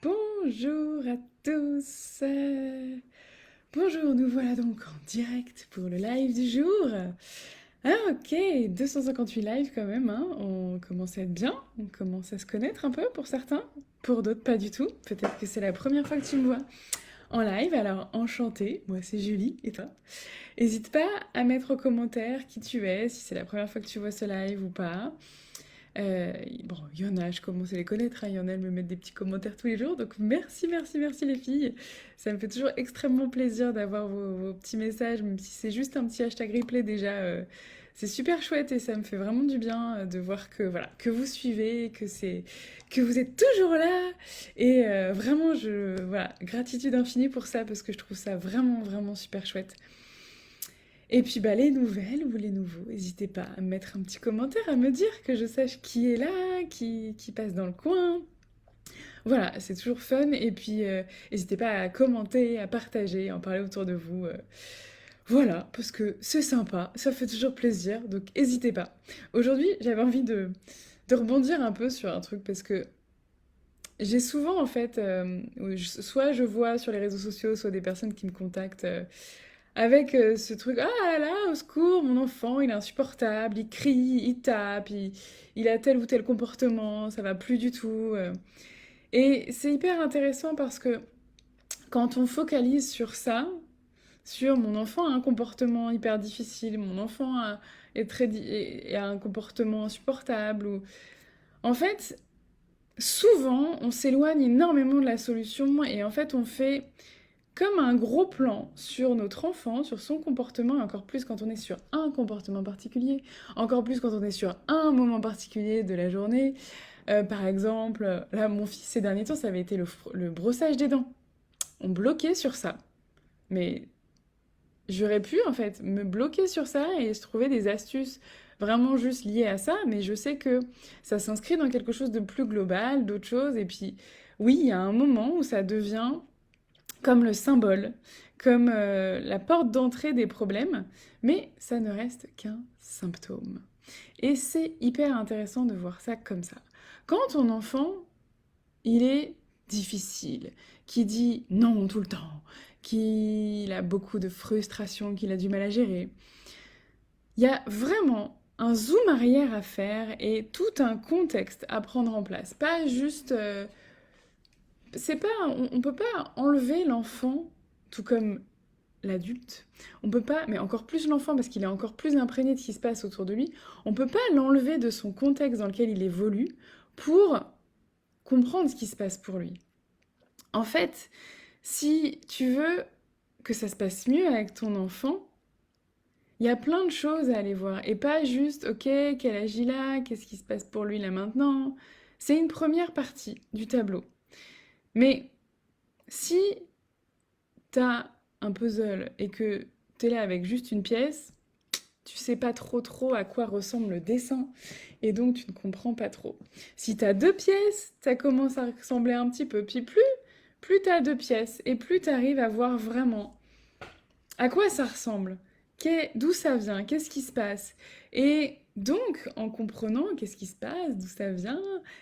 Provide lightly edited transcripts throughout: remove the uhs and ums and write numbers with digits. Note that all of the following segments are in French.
Bonjour à tous. Bonjour, nous voilà donc en direct pour le live du jour. Ah ok, 258 lives quand même, hein. On commence à être bien, on commence à se connaître un peu pour certains, pour d'autres pas du tout. Peut-être que c'est la première fois que tu me vois en live, alors enchantée. Moi c'est Julie, et toi? N'hésite pas à mettre en commentaire qui tu es, si c'est la première fois que tu vois ce live ou pas. Bon, il y en a, je commence à les connaître, hein, il y en a, elles me mettent des petits commentaires tous les jours, donc merci, merci, merci les filles. Ça me fait toujours extrêmement plaisir d'avoir vos petits messages, même si c'est juste un petit hashtag replay déjà. C'est super chouette et ça me fait vraiment du bien de voir que voilà que vous suivez, que vous êtes toujours là et vraiment voilà gratitude infinie pour ça parce que je trouve ça vraiment vraiment super chouette. Et puis bah, les nouvelles ou les nouveaux, n'hésitez pas à me mettre un petit commentaire, à me dire que je sache qui est là, qui passe dans le coin. Voilà, c'est toujours fun. Et puis n'hésitez pas à commenter, à partager, à en parler autour de vous. Voilà, parce que c'est sympa, ça fait toujours plaisir, donc n'hésitez pas. Aujourd'hui, j'avais envie de rebondir un peu sur un truc parce que j'ai souvent en fait, soit je vois sur les réseaux sociaux, soit des personnes qui me contactent avec ce truc, ah là, au secours, mon enfant, il est insupportable, il crie, il tape, il a tel ou tel comportement, ça va plus du tout. Et c'est hyper intéressant parce que quand on focalise sur ça, sur mon enfant a un comportement hyper difficile, est a un comportement insupportable, ou... en fait, souvent, on s'éloigne énormément de la solution et en fait, on fait comme un gros plan sur notre enfant, sur son comportement, et encore plus quand on est sur un comportement particulier, encore plus quand on est sur un moment particulier de la journée. Par exemple, là, mon fils, ces derniers temps, ça avait été le brossage des dents. On bloquait sur ça. Mais j'aurais pu, en fait, me bloquer sur ça et se trouver des astuces vraiment juste liées à ça, mais je sais que ça s'inscrit dans quelque chose de plus global, d'autres choses, et puis oui, il y a un moment où ça devient comme le symbole, comme la porte d'entrée des problèmes, mais ça ne reste qu'un symptôme. Et c'est hyper intéressant de voir ça comme ça. Quand ton enfant, il est difficile, qui dit non tout le temps, qu'il a beaucoup de frustration, qu'il a du mal à gérer, il y a vraiment un zoom arrière à faire et tout un contexte à prendre en place. Pas juste c'est pas, on peut pas enlever l'enfant, tout comme l'adulte. On peut pas, mais encore plus l'enfant parce qu'il est encore plus imprégné de ce qui se passe autour de lui. On peut pas l'enlever de son contexte dans lequel il évolue pour comprendre ce qui se passe pour lui. En fait, si tu veux que ça se passe mieux avec ton enfant, il y a plein de choses à aller voir et pas juste, ok, quel âge il a, qu'est-ce qui se passe pour lui là maintenant. C'est une première partie du tableau. Mais si t'as un puzzle et que t'es là avec juste une pièce, tu sais pas trop à quoi ressemble le dessin et donc tu ne comprends pas trop. Si t'as deux pièces, ça commence à ressembler un petit peu. Puis plus t'as deux pièces et plus t'arrives à voir vraiment à quoi ça ressemble, d'où ça vient, qu'est-ce qui se passe. Et donc, en comprenant qu'est-ce qui se passe, d'où ça vient,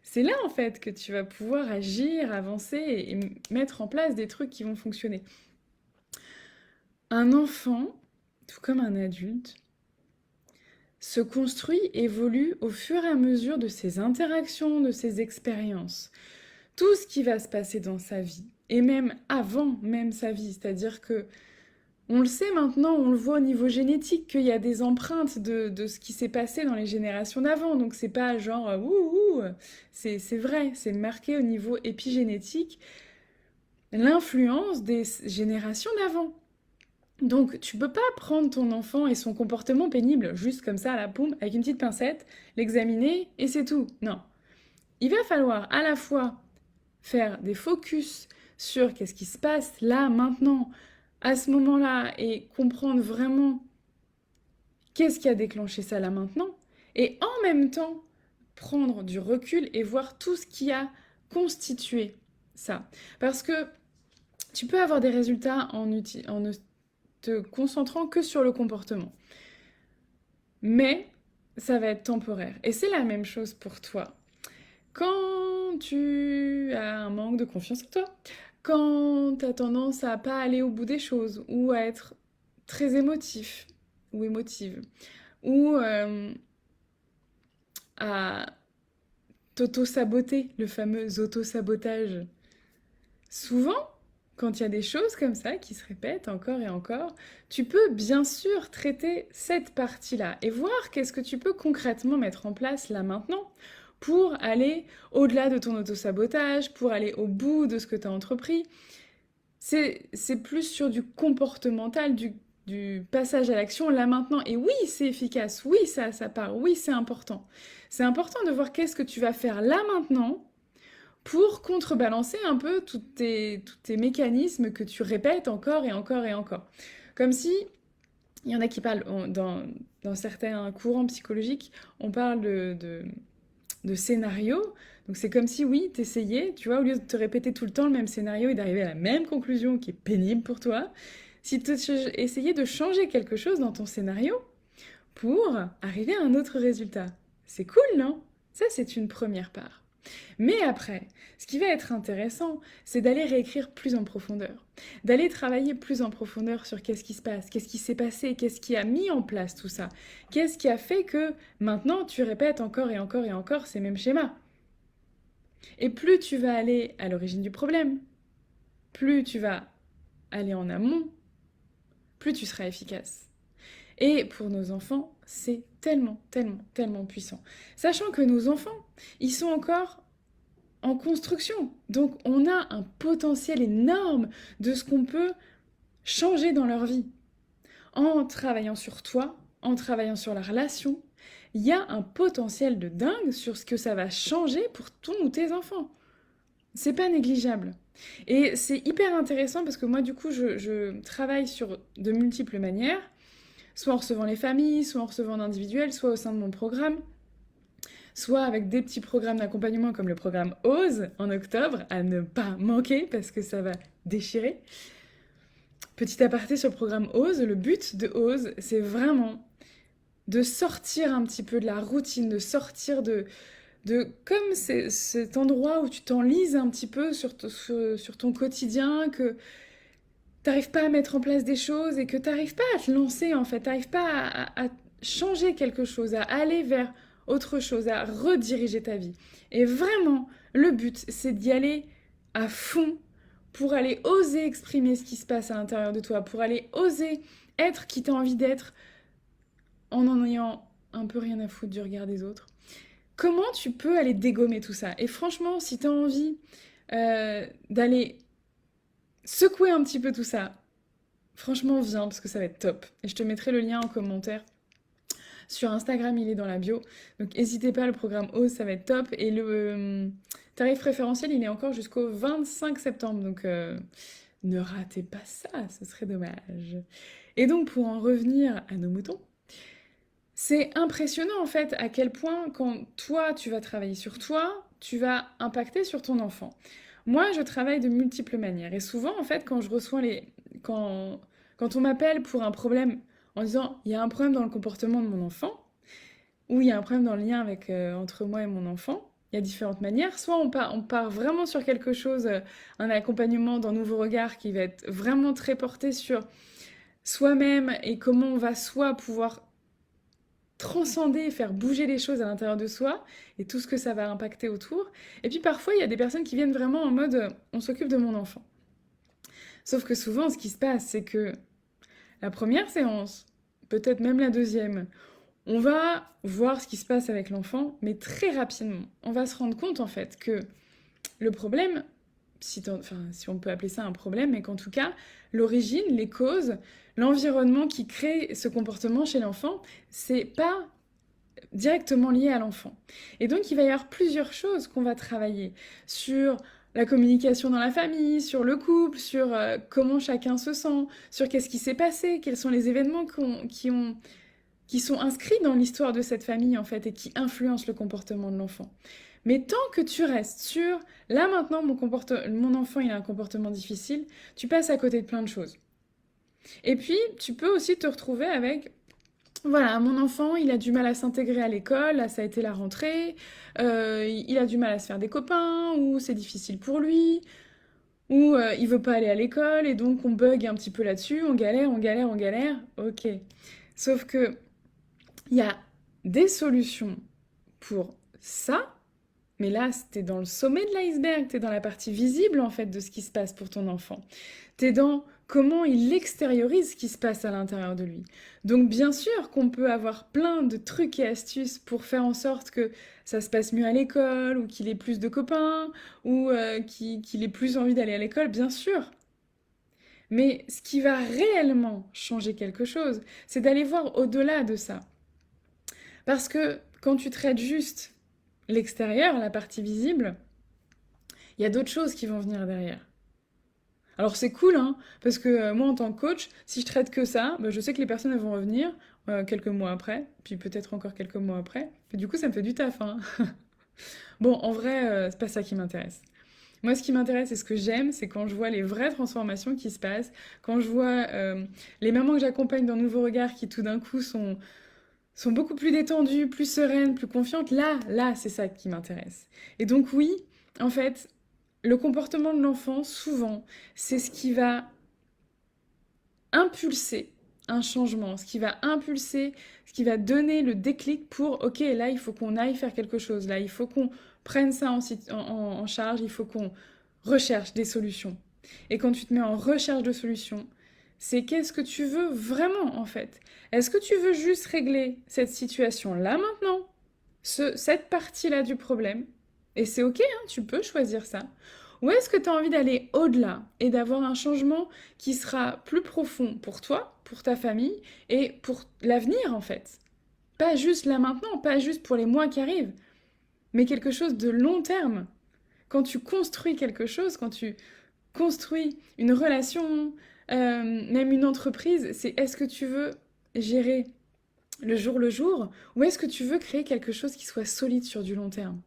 c'est là en fait que tu vas pouvoir agir, avancer et mettre en place des trucs qui vont fonctionner. Un enfant, tout comme un adulte, se construit, évolue au fur et à mesure de ses interactions, de ses expériences. Tout ce qui va se passer dans sa vie, et même avant même sa vie, c'est-à-dire que on le sait maintenant, on le voit au niveau génétique, qu'il y a des empreintes de ce qui s'est passé dans les générations d'avant. Donc c'est pas genre ouh, c'est vrai, c'est marqué au niveau épigénétique l'influence des générations d'avant. Donc, tu peux pas prendre ton enfant et son comportement pénible juste comme ça à la paume, avec une petite pincette, l'examiner et c'est tout. Non. Il va falloir à la fois faire des focus sur qu'est-ce qui se passe là, maintenant, à ce moment-là, et comprendre vraiment qu'est-ce qui a déclenché ça là maintenant, et en même temps prendre du recul et voir tout ce qui a constitué ça. Parce que tu peux avoir des résultats en ne te concentrant que sur le comportement. Mais ça va être temporaire. Et c'est la même chose pour toi. Quand tu as un manque de confiance en toi, quand tu as tendance à pas aller au bout des choses, ou à être très émotif ou émotive, ou à t'auto-saboter, le fameux auto-sabotage. Souvent, quand il y a des choses comme ça qui se répètent encore et encore, tu peux bien sûr traiter cette partie-là et voir qu'est-ce que tu peux concrètement mettre en place là maintenant pour aller au-delà de ton auto-sabotage, pour aller au bout de ce que tu as entrepris. C'est plus sur du comportemental, du passage à l'action là maintenant. Et oui, c'est efficace, oui, ça part, oui, c'est important. C'est important de voir qu'est-ce que tu vas faire là maintenant pour contrebalancer un peu tous tes mécanismes que tu répètes encore et encore et encore. Comme si, il y en a qui parlent, dans certains courants psychologiques, on parle de scénario. Donc c'est comme si, oui, t'essayais, tu vois, au lieu de te répéter tout le temps le même scénario et d'arriver à la même conclusion qui est pénible pour toi, si tu essayais de changer quelque chose dans ton scénario pour arriver à un autre résultat. C'est cool, non? Ça, c'est une première part. Mais après, ce qui va être intéressant, c'est d'aller réécrire plus en profondeur, d'aller travailler plus en profondeur sur qu'est-ce qui se passe, qu'est-ce qui s'est passé, qu'est-ce qui a mis en place tout ça, qu'est-ce qui a fait que maintenant tu répètes encore et encore et encore ces mêmes schémas. Et plus tu vas aller à l'origine du problème, plus tu vas aller en amont, plus tu seras efficace. Et pour nos enfants, c'est tellement, tellement, tellement puissant. Sachant que nos enfants, ils sont encore en construction. Donc on a un potentiel énorme de ce qu'on peut changer dans leur vie. En travaillant sur toi, en travaillant sur la relation, il y a un potentiel de dingue sur ce que ça va changer pour ton ou tes enfants. C'est pas négligeable. Et c'est hyper intéressant parce que moi, du coup, je travaille sur de multiples manières, soit en recevant les familles, soit en recevant d'individuels, soit au sein de mon programme, soit avec des petits programmes d'accompagnement comme le programme OSE en octobre, à ne pas manquer parce que ça va déchirer. Petit aparté sur le programme OSE, le but de OSE, c'est vraiment de sortir un petit peu de la routine, de sortir de comme cet endroit où tu t'enlises un petit peu sur ton quotidien, que t'arrives pas à mettre en place des choses et que t'arrives pas à te lancer en fait, t'arrives pas à changer quelque chose, à aller vers autre chose, à rediriger ta vie. Et vraiment, le but, c'est d'y aller à fond pour aller oser exprimer ce qui se passe à l'intérieur de toi, pour aller oser être qui t'as envie d'être en ayant un peu rien à foutre du regard des autres. Comment tu peux aller dégommer tout ça? Et franchement, si t'as envie d'aller secouer un petit peu tout ça, franchement, viens parce que ça va être top. Et je te mettrai le lien en commentaire. Sur Instagram, il est dans la bio. Donc n'hésitez pas, le programme OSE, ça va être top. Et le tarif préférentiel, il est encore jusqu'au 25 septembre. Donc ne ratez pas ça, ce serait dommage. Et donc pour en revenir à nos moutons, c'est impressionnant en fait à quel point quand toi tu vas travailler sur toi, tu vas impacter sur ton enfant. Moi, je travaille de multiples manières et souvent en fait quand je reçois quand on m'appelle pour un problème en disant il y a un problème dans le comportement de mon enfant ou il y a un problème dans le lien avec entre moi et mon enfant, il y a différentes manières. Soit on part vraiment sur quelque chose, un accompagnement d'un nouveau regard qui va être vraiment très porté sur soi-même et comment on va soit pouvoir transcender, faire bouger les choses à l'intérieur de soi et tout ce que ça va impacter autour. Et puis parfois, il y a des personnes qui viennent vraiment en mode on s'occupe de mon enfant. Sauf que souvent, ce qui se passe, c'est que la première séance, peut-être même la deuxième, on va voir ce qui se passe avec l'enfant, mais très rapidement, on va se rendre compte en fait que le problème, si on peut appeler ça un problème, mais qu'en tout cas, l'origine, les causes, l'environnement qui crée ce comportement chez l'enfant, c'est pas directement lié à l'enfant. Et donc, il va y avoir plusieurs choses qu'on va travailler sur la communication dans la famille, sur le couple, sur comment chacun se sent, sur qu'est-ce qui s'est passé, quels sont les événements qui sont inscrits dans l'histoire de cette famille en fait et qui influencent le comportement de l'enfant. Mais tant que tu restes sur là maintenant mon enfant il a un comportement difficile, tu passes à côté de plein de choses. Et puis tu peux aussi te retrouver avec Voilà, mon enfant, il a du mal à s'intégrer à l'école, là ça a été la rentrée, il a du mal à se faire des copains, ou c'est difficile pour lui, ou il veut pas aller à l'école, et donc on bug un petit peu là-dessus, on galère, on galère, on galère, ok. Sauf que il y a des solutions pour ça, mais là, t'es dans le sommet de l'iceberg, t'es dans la partie visible en fait de ce qui se passe pour ton enfant. T'es dans comment il extériorise ce qui se passe à l'intérieur de lui. Donc bien sûr qu'on peut avoir plein de trucs et astuces pour faire en sorte que ça se passe mieux à l'école, ou qu'il ait plus de copains, ou qu'il ait plus envie d'aller à l'école, bien sûr. Mais ce qui va réellement changer quelque chose, c'est d'aller voir au-delà de ça. Parce que quand tu traites juste l'extérieur, la partie visible, il y a d'autres choses qui vont venir derrière. Alors c'est cool, hein, parce que moi en tant que coach, si je traite que ça, bah, je sais que les personnes elles vont revenir quelques mois après, puis peut-être encore quelques mois après. Et du coup, ça me fait du taf, hein. Bon, en vrai, c'est pas ça qui m'intéresse. Moi, ce qui m'intéresse et ce que j'aime, c'est quand je vois les vraies transformations qui se passent, quand je vois les mamans que j'accompagne d'un nouveau regard qui tout d'un coup sont beaucoup plus détendues, plus sereines, plus confiantes. Là, c'est ça qui m'intéresse. Et donc oui, en fait, le comportement de l'enfant, souvent, c'est ce qui va impulser un changement, ce qui va impulser, ce qui va donner le déclic pour, ok, là, il faut qu'on aille faire quelque chose, là, il faut qu'on prenne ça en charge, il faut qu'on recherche des solutions. Et quand tu te mets en recherche de solutions, c'est qu'est-ce que tu veux vraiment, en fait? Est-ce que tu veux juste régler cette situation-là maintenant, cette partie-là du problème? Et c'est ok, hein, tu peux choisir ça. Ou est-ce que tu as envie d'aller au-delà et d'avoir un changement qui sera plus profond pour toi, pour ta famille et pour l'avenir en fait? Pas juste là maintenant, pas juste pour les mois qui arrivent, mais quelque chose de long terme. Quand tu construis quelque chose, quand tu construis une relation, même une entreprise, c'est est-ce que tu veux gérer le jour ou est-ce que tu veux créer quelque chose qui soit solide sur du long terme?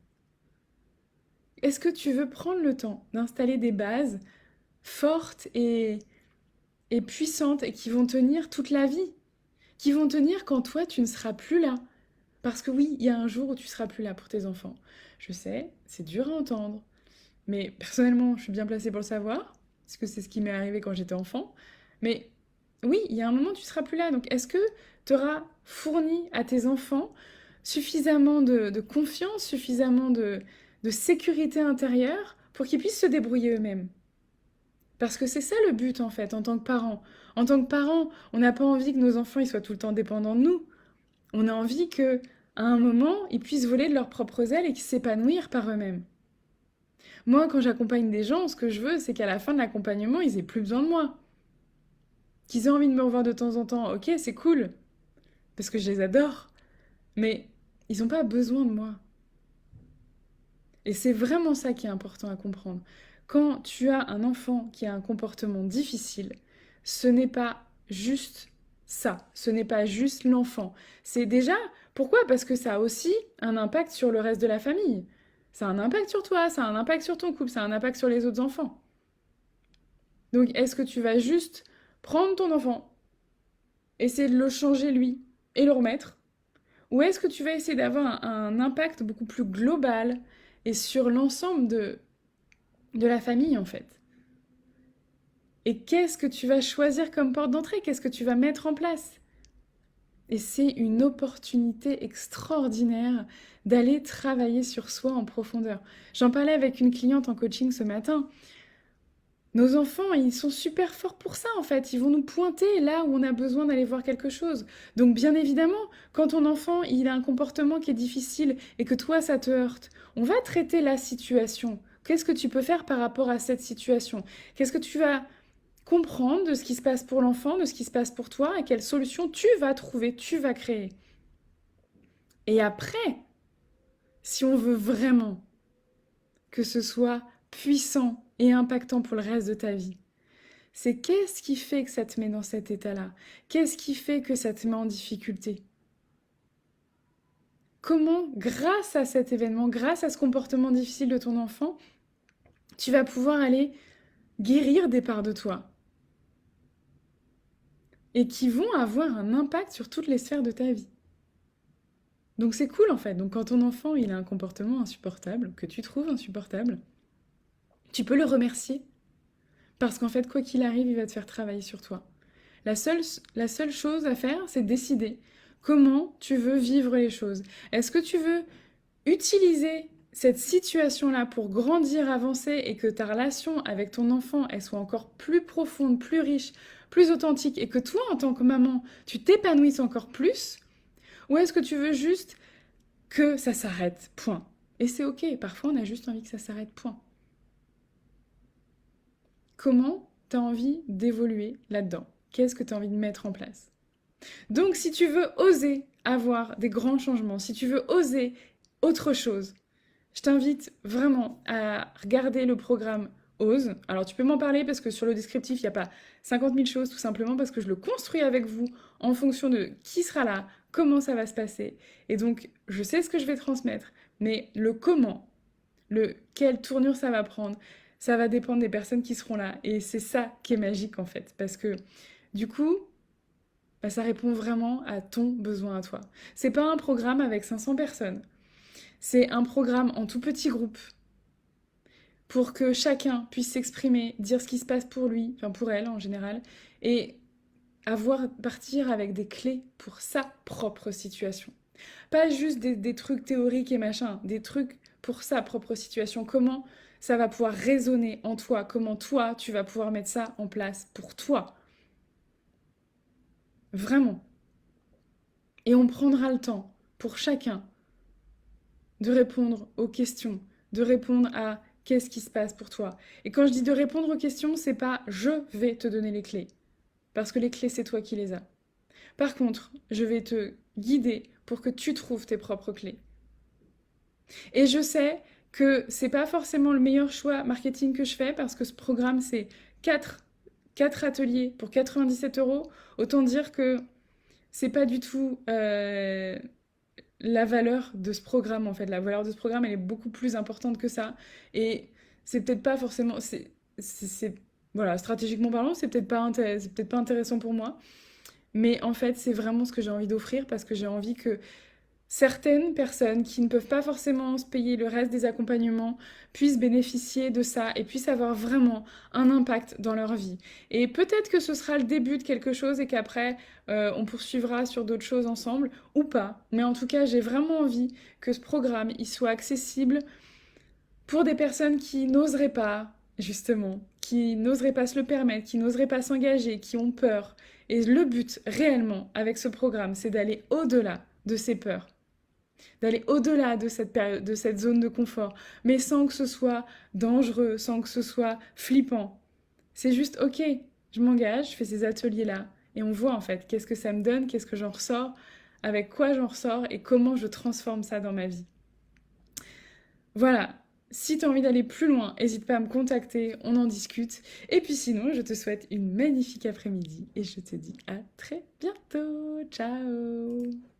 Est-ce que tu veux prendre le temps d'installer des bases fortes et puissantes et qui vont tenir toute la vie, qui vont tenir quand toi tu ne seras plus là? Parce que oui, il y a un jour où tu seras plus là pour tes enfants. Je sais, c'est dur à entendre, mais personnellement, je suis bien placée pour le savoir, parce que c'est ce qui m'est arrivé quand j'étais enfant. Mais oui, il y a un moment où tu seras plus là. Donc est-ce que tu auras fourni à tes enfants suffisamment de confiance, suffisamment de sécurité intérieure pour qu'ils puissent se débrouiller eux-mêmes? Parce que c'est ça le but en fait, en tant que parent. En tant que parent, on n'a pas envie que nos enfants ils soient tout le temps dépendants de nous. On a envie que, à un moment, ils puissent voler de leurs propres ailes et qu'ils s'épanouir par eux-mêmes. Moi, quand j'accompagne des gens, ce que je veux, c'est qu'à la fin de l'accompagnement, ils aient plus besoin de moi. Qu'ils aient envie de me revoir de temps en temps, ok, c'est cool, parce que je les adore, mais ils n'ont pas besoin de moi. Et c'est vraiment ça qui est important à comprendre. Quand tu as un enfant qui a un comportement difficile, ce n'est pas juste ça, ce n'est pas juste l'enfant. C'est déjà, pourquoi? Parce que ça a aussi un impact sur le reste de la famille. Ça a un impact sur toi, ça a un impact sur ton couple, ça a un impact sur les autres enfants. Donc est-ce que tu vas juste prendre ton enfant, essayer de le changer lui et le remettre? Ou est-ce que tu vas essayer d'avoir un impact beaucoup plus global et sur l'ensemble de la famille en fait? Et qu'est-ce que tu vas choisir comme porte d'entrée? Qu'est-ce que tu vas mettre en place? Et c'est une opportunité extraordinaire d'aller travailler sur soi en profondeur. J'en parlais avec une cliente en coaching ce matin. Nos enfants, ils sont super forts pour ça en fait. Ils vont nous pointer là où on a besoin d'aller voir quelque chose. Donc bien évidemment, quand ton enfant, il a un comportement qui est difficile et que toi, ça te heurte, on va traiter la situation. Qu'est-ce que tu peux faire par rapport à cette situation? Qu'est-ce que tu vas comprendre de ce qui se passe pour l'enfant, de ce qui se passe pour toi et quelle solution tu vas trouver, tu vas créer? Et après, si on veut vraiment que ce soit puissant et impactant pour le reste de ta vie, c'est qu'est-ce qui fait que ça te met dans cet état-là? Qu'est-ce qui fait que ça te met en difficulté? Comment, grâce à cet événement, grâce à ce comportement difficile de ton enfant, tu vas pouvoir aller guérir des parts de toi? et qui vont avoir un impact sur toutes les sphères de ta vie. Donc c'est cool en fait. Donc quand ton enfant il a un comportement insupportable, que tu trouves insupportable, tu peux le remercier. Parce qu'en fait, quoi qu'il arrive, il va te faire travailler sur toi. La seule chose à faire, c'est décider comment tu veux vivre les choses. Est-ce que tu veux utiliser cette situation-là pour grandir, avancer et que ta relation avec ton enfant, elle soit encore plus profonde, plus riche, plus authentique et que toi, en tant que maman, tu t'épanouisses encore plus? Ou est-ce que tu veux juste que ça s'arrête, point? Et c'est ok, parfois on a juste envie que ça s'arrête, point. Comment tu as envie d'évoluer là-dedans? Qu'est-ce que tu as envie de mettre en place? Donc si tu veux oser avoir des grands changements, si tu veux oser autre chose, je t'invite vraiment à regarder le programme Ose. Alors tu peux m'en parler parce que sur le descriptif, il n'y a pas 50 000 choses, tout simplement parce que je le construis avec vous en fonction de qui sera là, comment ça va se passer. Et donc je sais ce que je vais transmettre, mais le comment, quelle tournure ça va prendre, ça va dépendre des personnes qui seront là. Et c'est ça qui est magique en fait. Parce que du coup, bah, ça répond vraiment à ton besoin à toi. C'est pas un programme avec 500 personnes. C'est un programme en tout petit groupe pour que chacun puisse s'exprimer, dire ce qui se passe pour lui, enfin pour elle en général, et partir avec des clés pour sa propre situation. Pas juste des trucs théoriques et machin, des trucs pour sa propre situation. Comment ça va pouvoir résonner en toi, comment toi, tu vas pouvoir mettre ça en place pour toi. Vraiment. Et on prendra le temps pour chacun de répondre aux questions, de répondre à qu'est-ce qui se passe pour toi. Et quand je dis de répondre aux questions, c'est pas je vais te donner les clés, parce que les clés, c'est toi qui les as. Par contre, je vais te guider pour que tu trouves tes propres clés. Et je sais que c'est pas forcément le meilleur choix marketing que je fais parce que ce programme c'est 4 ateliers pour 97 euros. Autant dire que c'est pas du tout la valeur de ce programme en fait. La valeur de ce programme elle est beaucoup plus importante que ça. Et c'est peut-être pas forcément. Voilà, stratégiquement parlant, c'est peut-être pas intéressant pour moi. Mais en fait, c'est vraiment ce que j'ai envie d'offrir parce que j'ai envie que certaines personnes qui ne peuvent pas forcément se payer le reste des accompagnements puissent bénéficier de ça et puissent avoir vraiment un impact dans leur vie. Et peut-être que ce sera le début de quelque chose et qu'après on poursuivra sur d'autres choses ensemble ou pas. Mais en tout cas, j'ai vraiment envie que ce programme il soit accessible pour des personnes qui n'oseraient pas, justement, qui n'oseraient pas se le permettre, qui n'oseraient pas s'engager, qui ont peur. Et le but réellement avec ce programme, c'est d'aller au-delà de ces peurs, d'aller au-delà de cette période, de cette zone de confort, mais sans que ce soit dangereux, sans que ce soit flippant. C'est juste, ok, je m'engage, je fais ces ateliers-là, et on voit en fait qu'est-ce que ça me donne, qu'est-ce que j'en ressors, avec quoi j'en ressors, et comment je transforme ça dans ma vie. Voilà, si tu as envie d'aller plus loin, n'hésite pas à me contacter, on en discute. Et puis sinon, je te souhaite une magnifique après-midi, et je te dis à très bientôt. Ciao!